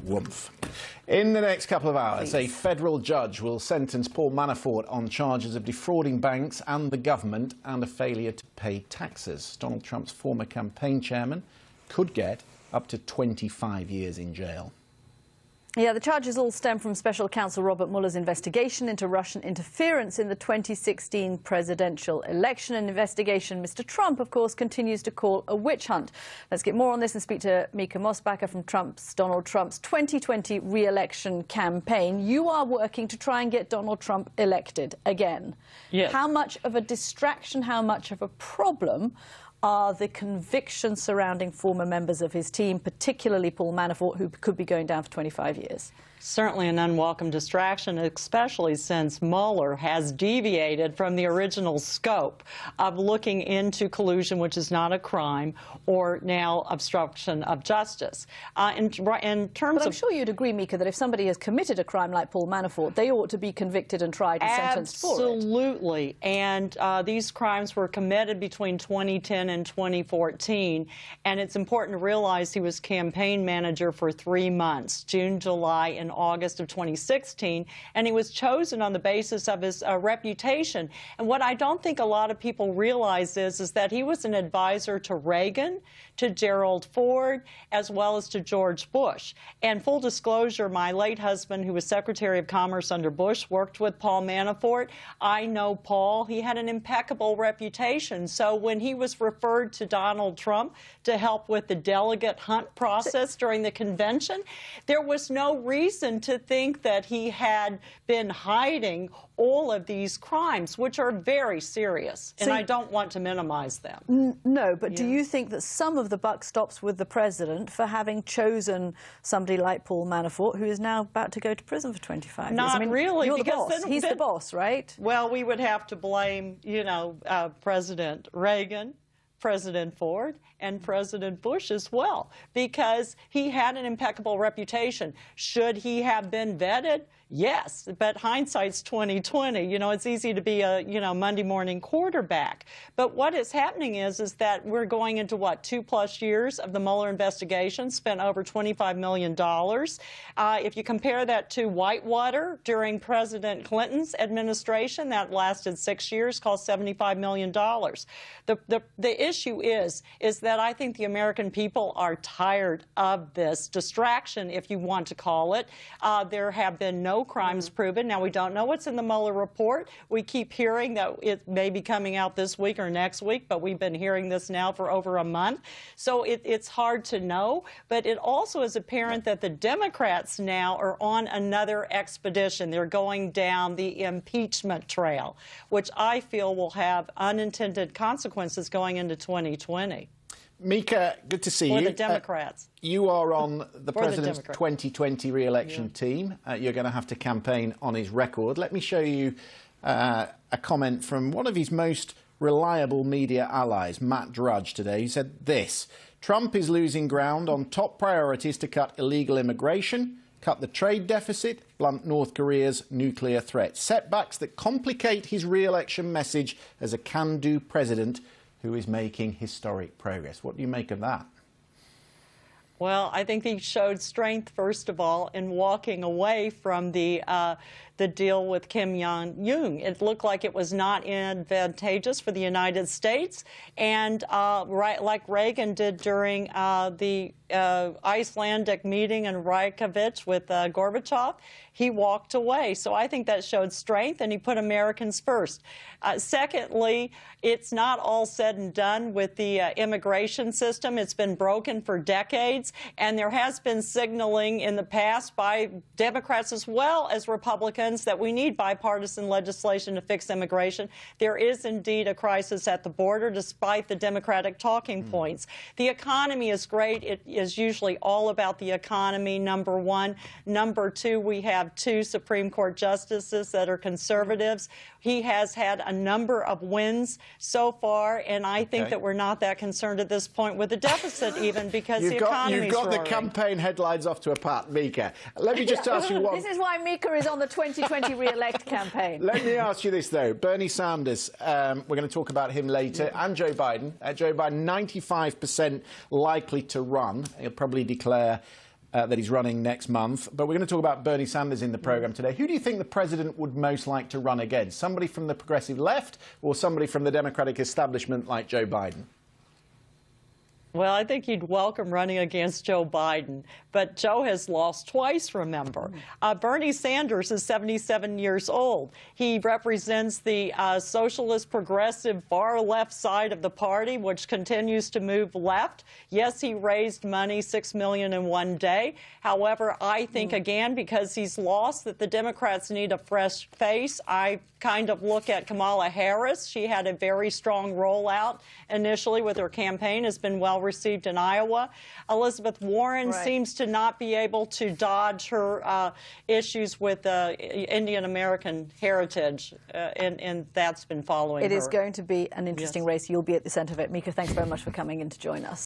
Woomph. In the next couple of hours, a federal judge will sentence Paul Manafort on charges of defrauding banks and the government and a failure to pay taxes. Donald Trump's former campaign chairman could get up to 25 years in jail. Yeah, the charges all stem from Special Counsel Robert Mueller's investigation into Russian interference in the 2016 presidential election. An investigation Mr. Trump, of course, continues to call a witch hunt. Let's get more on this and speak to Mica Mosbacher from Donald Trump's 2020 re-election campaign. You are working to try and get Donald Trump elected again. Yes. How much of a distraction, how much of a problem are the convictions surrounding former members of his team, particularly Paul Manafort, who could be going down for 25 years? Certainly an unwelcome distraction, especially since Mueller has deviated from the original scope of looking into collusion, which is not a crime, or now obstruction of justice. In terms but I'm sure you'd agree, Mica, that if somebody has committed a crime like Paul Manafort, they ought to be convicted and tried and sentenced for it. Absolutely. And these crimes were committed between 2010 and 2014. And it's important to realize he was campaign manager for 3 months, June, July, and August of 2016, and he was chosen on the basis of his reputation. And what I don't think a lot of people realize is that he was an advisor to Reagan, to Gerald Ford, as well as to George Bush. And full disclosure, my late husband, who was Secretary of Commerce under Bush, worked with Paul Manafort. I know Paul. He had an impeccable reputation. So when he was referred to Donald Trump to help with the delegate hunt process during the convention, there was no reason to think that he had been hiding all of these crimes, which are very serious, and I don't want to minimize them. No, but do you think that some of the buck stops with the president for having chosen somebody like Paul Manafort, who is now about to go to prison for 25 years? Not really. You're the boss. He's the boss, right? Well, we would have to blame, President Reagan, President Ford, and President Bush as well, because he had an impeccable reputation. Should he have been vetted? Yes, but hindsight's 20/20. It's easy to be a, Monday morning quarterback. But what is happening is that we're going into, 2+ years of the Mueller investigation, spent over $25 million. If you compare that to Whitewater during President Clinton's administration, that lasted 6 years, cost $75 million. The issue is that I think the American people are tired of this distraction, if you want to call it. There have been no crimes proven. Now, we don't know what's in the Mueller report. We keep hearing that it may be coming out this week or next week, but we've been hearing this now for over a month. So it's hard to know. But it also is apparent that the Democrats now are on another expedition. They're going down the impeachment trail, which I feel will have unintended consequences going into 2020. Mica, good to see you. For the Democrats. You are on the President's 2020 re-election team. You're going to have to campaign on his record. Let me show you a comment from one of his most reliable media allies, Matt Drudge, today. He said this: Trump is losing ground on top priorities to cut illegal immigration, cut the trade deficit, blunt North Korea's nuclear threat. Setbacks that complicate his re-election message as a can-do president who is making historic progress. What do you make of that? Well, I think he showed strength, first of all, in walking away from the deal with Kim Jong-un. It looked like it was not advantageous for the United States. And like Reagan did during the Icelandic meeting in Reykjavik with Gorbachev, he walked away. So I think that showed strength, and he put Americans first. Secondly, it's not all said and done with the immigration system. It's been broken for decades, and there has been signaling in the past by Democrats as well as Republicans that we need bipartisan legislation to fix immigration. There is indeed a crisis at the border, despite the Democratic talking points. The economy is great. It is usually all about the economy, number one. Number two, we have 2 Supreme Court justices that are conservatives. He has had a number of wins so far, and I think that we're not that concerned at this point with the deficit, even because the economy You've got the campaign headlines off to a pat, Mica. Let me just ask you one. This is why Mica is on the 2020 re-elect campaign. Let me ask you this, though. Bernie Sanders, we're going to talk about him later, and Joe Biden. Joe Biden, 95% likely to run. He'll probably declare that he's running next month. But we're going to talk about Bernie Sanders in the programme today. Who do you think the president would most like to run against? Somebody from the progressive left or somebody from the Democratic establishment like Joe Biden? Well, I think he'd welcome running against Joe Biden, but Joe has lost twice, remember. Bernie Sanders is 77 years old. He represents the socialist, progressive, far left side of the party, which continues to move left. Yes, he raised money, $6 million in one day. However, I think, again, because he's lost, that the Democrats need a fresh face. I kind of look at Kamala Harris. She had a very strong rollout initially with her campaign, has been well received in Iowa. Elizabeth Warren seems to not be able to dodge her issues with Indian American heritage, and that's been following her. It is going to be an interesting race. You'll be at the centre of it. Mica, thanks very much for coming in to join us.